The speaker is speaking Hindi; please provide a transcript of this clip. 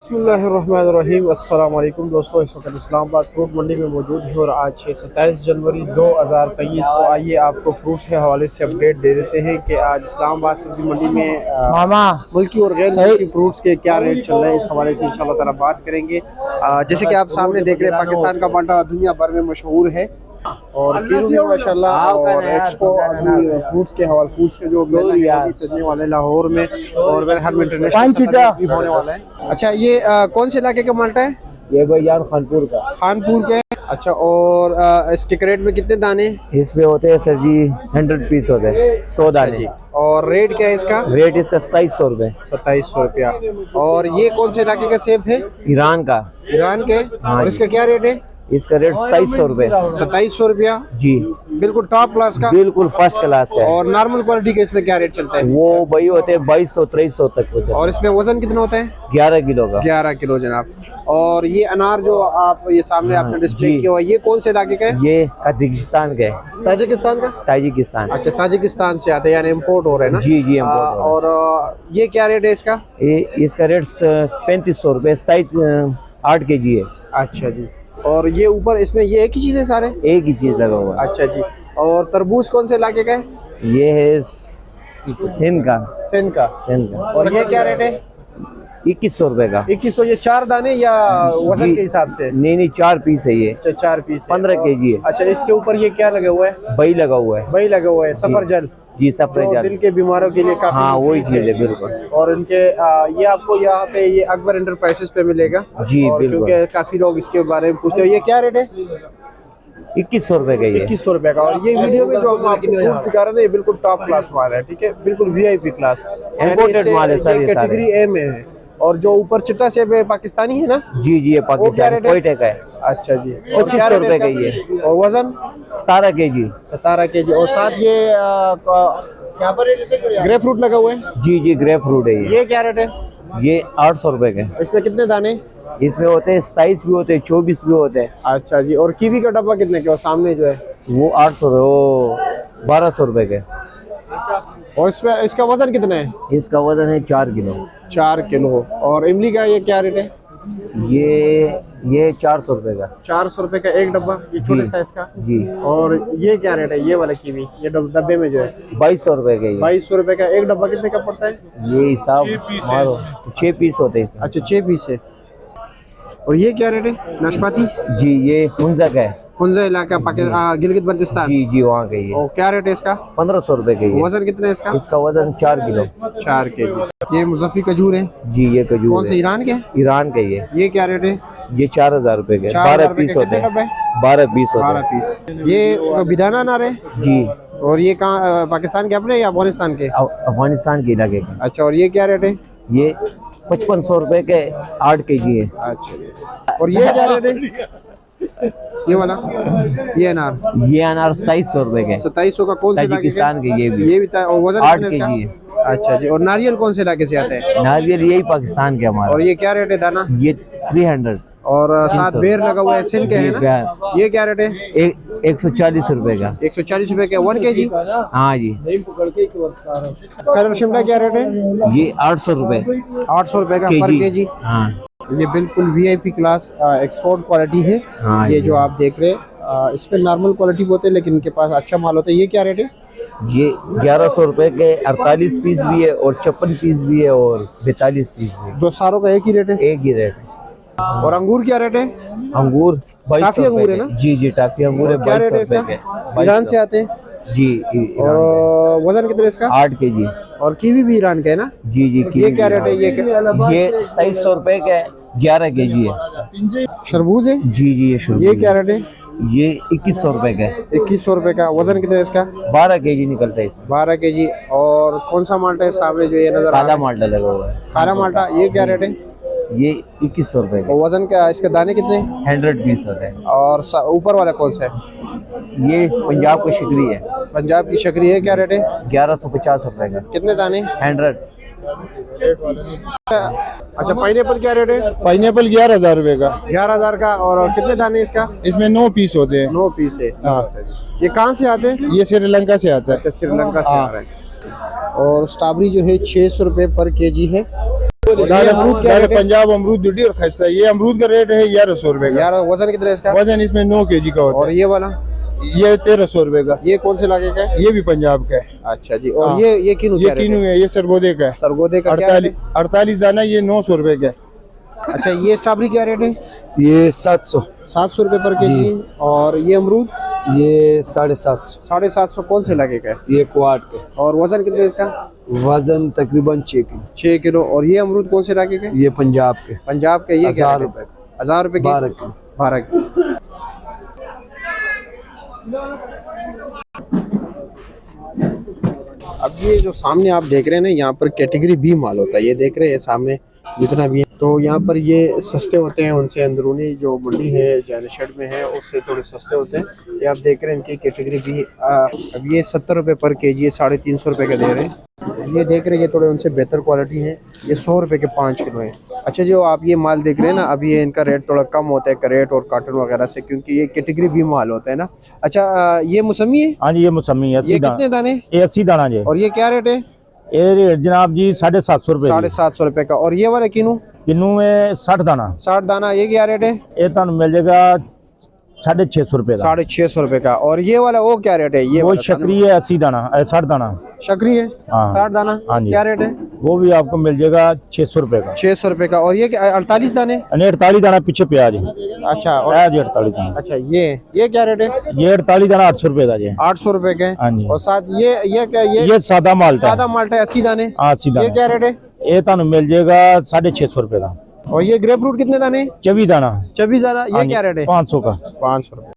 बिस्मिल्लाहिर्रहमानिर्रहीम। अस्सलाम वालेकुम दोस्तों, इस वक्त इस्लामाबाद फ्रूट मंडी में मौजूद है और आज है 27 जनवरी 2023। तो आइए आपको फ्रूट्स के हवाले से अपडेट दे देते हैं कि आज इस्लामाबाद सब्जी मंडी में मुल्की और गैर मुल्की फ्रूट्स के क्या रेट चल रहे हैं। इस हवाले से इंशाल्लाह ताला बात करेंगे। जैसे कि आप सामने देख रहे हैं, पाकिस्तान का माल्टा दुनिया भर में मशहूर है और माशाल्लाह। और एक्सपो फ्रूट्स के हवाले फ्रूट्स के जो सजने वाले लाहौर में और मेरहर इंटरनेशनल भी होने वाला है। अच्छा, ये कौन से इलाके का माल्टा है? ये भाईजान खानपुर का। खानपुर के। अच्छा, और इसके क्रेट में कितने दाने इसमें होते हैं सर जी? 100 पीस होते हैं, 100 दाने। और रेट क्या है इसका? रेट इसका 2700 रुपए। 2700 रुपया। और ये कौन से इलाके का सेब है? ईरान का। ईरान के। हाँ, और इसका क्या रेट है? इसका रेट 2700 रुपए। 2700 रुपया जी, बिल्कुल टॉप क्लास का, बिल्कुल फर्स्ट क्लास का है। और नॉर्मल क्वालिटी के इसमें क्या रेट चलता है? वो वही होते हैं 2200-2300 तक होते हैं। और इसमें वजन कितना होता है? 11 किलो का। 11 किलो जनाब। और ये अनार जो आप ये सामने आपने डिस्प्ले किया हुआ, ये कौन से इलाके का है? ये कजाकिस्तान का है। ताजिकिस्तान का। ताजिकिस्तान। अच्छा, ताजिकिस्तान से आते हैं, यानी इम्पोर्ट हो रहे हैं ना? जी जी, इम्पोर्ट। और ये क्या रेट है इसका? इसका रेट 3500 रुपए। 8 केजी है। अच्छा जी। और ये ऊपर इसमें ये एक ही चीज है सारे? एक ही चीज लगा हुआ है। अच्छा जी। और तरबूज कौन से इलाके का है? ये है हिंद का। सिंध का। सिंध का। और ये क्या रेट है? 2100 रुपए का। 2100। ये 4 दाने या वजन के हिसाब से? नहीं, 4 पीस है ये। अच्छा, 4 पीस है। 15 केजी है। अच्छा, इसके ऊपर ये क्या लगा हुआ है? बही लगा हुआ है। वही लगा हुआ है, सफरजल। जी, सफरजल। दिल के बीमारों के लिए काफी। हाँ, वही चीज है बिल्कुल। और इनके ये आपको यहाँ पे ये अकबर इंटरप्राइजेस पे मिलेगा जी, और बिल्कुल। क्योंकि काफी लोग इसके बारे में पूछते हैं। ये क्या रेट है? 2100 रुपए का ये। 2100 रुपए का। और ये वीडियो में जो हम आपको फ्रूट्स दिखा रहे हैं, ये बिल्कुल टॉप क्लास माल है, ठीक है, बिल्कुल वीआईपी क्लास। इम्पोर्टेड माल है सर, ये कैटेगरी ए में है। और जो ऊपर चिट्टा सेब है पाकिस्तानी है ना? जी जी, ये पाकिस्तान कोयटे का है। अच्छा जी। 2500 रुपए का ये। और वजन? 17 केजी। 17 केजी। और साथ ये यहाँ पर ग्रेप फ्रूट लगा हुआ है। जी जी, ग्रेप फ्रूट है ये क्या रेट है? ये 800 रुपए का। इसमें कितने दाने? इसमें होते हैं 27 भी होते हैं, 24 भी होते हैं। अच्छा जी। और कीवी का डब्बा कितने के? और सामने जो है वो 800 वो 1200 रुपए के। और इसमें इसका वजन कितना है? इसका वजन है 4 किलो। 4 किलो। और इमली का ये क्या रेट है? ये 400 रुपए का। 400 रुपए का एक डब्बा, ये छोटे साइज का। जी। और ये क्या रेट है? ये वाला कीवी, ये डब्बे में जो है 2200 रुपए का। 2200 रुपए का एक डब्बा। कितने का पड़ता है? ये हिसाब मारो, 6 पीस होते हैं। अच्छा, 6 पीस है। और ये क्या रेट है? नाशपाती। जी, ये हुंजा का है। हुंजा इलाका पाकिस्तान, गिलगित बल्तिस्तान। जी जी, वहाँ का ये। और क्या रेट है इसका? 1500 रुपए का ये। वजन कितना है इसका? इसका वजन 4 किलो। 4 केजी। ये मुजफ्फी खजूर है। जी, ये खजूर कौन से? है। ईरान के? ईरान का ये क्या रेट है? ये 4000 रुपए के। 4000 12 पीस रुपए के होते कितने डब्बे? हैं। 12 पीस होते 12 हैं। पीस। ये बिदाना अनार है। जी। और ये कहाँ, पाकिस्तान के अपने या अफगानिस्तान के? अफगानिस्तान के इलाके का। अच्छा। और ये क्या रेट है? ये 5500 रुपए के 8 केजी है। अच्छा। और ये क्या रेट है? ये वाला, ये अनार? ये अनार 2700 रुपए के। 2700 का। कौन से इलाके ताजिकिस्तान के ये भी। और वजन 8 कितना केजी इसका? है। अच्छा जी। और नारियल कौन से इलाके से आते हैं? नारियल यही पाकिस्तान के हमारा। और ये क्या रेट है दाना? ये 300। और साथ बेर लगा हुआ है, सिंध के है ना? ये क्या रेट है? 140 रुपए का। 140 रुपए का 1 केजी। हाँ जी। कलर शिमला क्या रेट है? ये 800 रुपए। 800 रुपए का पर केजी। हाँ। ये बिल्कुल वीआईपी क्लास एक्सपोर्ट क्वालिटी है। हाँ, ये जो आप देख रहे हैं, इस पे नॉर्मल क्वालिटी होते हैं, लेकिन इनके पास अच्छा माल होता है। ये क्या रेट है? ये 1100 रुपए के 48 पीस भी है और 56 पीस भी है और 42 पीस भी है। दो सारों का एक ही रेट है? एक ही रेट है। और अंगूर क्या रेट है? अंगूर 2200 काफी अंगूर है ना? जी जी, टाफी अंगूर है। क्या रेट है 2200 इसका? रुपए के। ईरान से आते हैं। जी। और वजन कितना है इसका? 8 केजी। और कीवी भी ईरान का है ना? जी जी। ये क्या रेट है? ये 2700 रुपए के 11 केजी है। शरबूज है। जी जी, ये क्या रेट है? ये 2100 रुपए का। 2100 रुपए का। वजन कितना है इसका? 12 केजी निकलता है इसमें। 12 केजी। और कौन सा माल्टा है सामने जो ये नजर आ रहा काला है? माल्टा लगा हुआ है। काला माल्टा। ये क्या रेट है? ये 2100 रुपए का। और वजन क्या इसके दाने कितने? 100 पीस होते हैं। और ऊपर वाला कौन सा है? ये पंजाब की शिकरी है। पंजाब की शकरी है। क्या रेट है? 1150 रुपए का। कितने दाने? 100। अच्छा, पाइनएप्पल क्या रेट है? पाइनएप्पल 11,000 रुपए का। 11,000 का। और कितने दाने इसका? इसमें 9 पीस होते हैं। 9 पीस है। हाँ। अच्छा जी। ये कहाँ से आते हैं? ये श्रीलंका से आता है। अच्छा, श्रीलंका से आ रहा है। और स्ट्रॉबेरी जो है 600 रुपये पर केजी है। दादा अमरूद क्या है? पंजाब अमरूद जुटी और खस्ता। ये अमरूद का रेट है 1100 रुपए का। यार वजन कितना है इसका? वजन इसमें 9 kg का होता और है। ये वाला ये 1300 रुपए का। ये कौन से इलाके का है? ये भी पंजाब का है। अच्छा जी। और हाँ। ये किनू ये किनू है, ये सरगोदे का है। सरगोदे का क्या रेट है? 48 दाना, ये 900 रुपए का है। अच्छा, ये स्ट्रॉबेरी क्या रेट है? ये 700, 700 रुपए पर केजी। और ये अमरूद ये 750, 750 कौन से इलाके का है? ये क्वाड के। और वजन कितना है इसका? वजन तकरीबन 6 किलो। 6 किलो। और ये अमरूद कौन से इलाके का है? ये पंजाब के। पंजाब के। ये क्या 1000 रेट है? रुपए। 1000 रुपए के 12 किलो। 12 किलो। अब ये जो सामने आप देख रहे हैं ना, यहाँ पर कैटेगरी बी माल होता है। ये देख रहे हैं सामने जितना भी है, तो यहाँ पर ये सस्ते होते हैं उनसे। अंदरूनी जो मंडी है जैनशेड में है उससे थोड़े सस्ते होते हैं। ये आप देख रहे हैं इनकी कैटेगरी बी। अब ये 70 रुपये पर केजी है, 350 रुपये का दे रहे हैं। ये देख रहे हैं ये थोड़े उनसे बेहतर क्वालिटी है। ये 100 रुपये के 5 किलो है। अच्छा, जो आप ये माल देख रहे हैं ना, अभी ये इनका रेट थोड़ा कम होता है करेट और कार्टन वगैरह से, क्योंकि ये कैटेगरी बी माल होता है ना। अच्छा, ये मौसमी है? हाँ जी, ये मौसमी है। ये कितने दाने? ये 80 दाना जी। और ये क्या रेट है? ये रेट जनाब जी 750 रुपए। 750 रुपये का। और ये वाला किनू? किन्नू में 60 दाना। 60 दाना। ये क्या रेट है? ये तो मिल जाएगा 650 रुपए का। 650 रुपये का। और ये वाला वो क्या रेट है? ये वो वाला शकरी है 80 दाना, 60 दाना। शकरी है हाँ। 60 दाना। हाँ जी। क्या रेट है? वो भी आपको मिल जाएगा 600 रुपए का। 600 रुपये का। और ये 48 दाने? 48 दाना पीछे प्याज है। अच्छा। और प्याज 48 दाना। अच्छा, ये क्या रेट है? ये 48 दाना 800 रुपए का जी। 800 रुपये के। हाँ जी। और साथ ये क्या? ये सादा माल सादा माल्टा है 80 दाने। 80 ये दाना। क्या रेट है? ये तो मिल जाएगा 650 रुपए का। और ये ग्रेप फ्रूट कितने दाने? 24 दाना। 24 दाना। ये क्या रेट है? 500 का। 500 रुपये।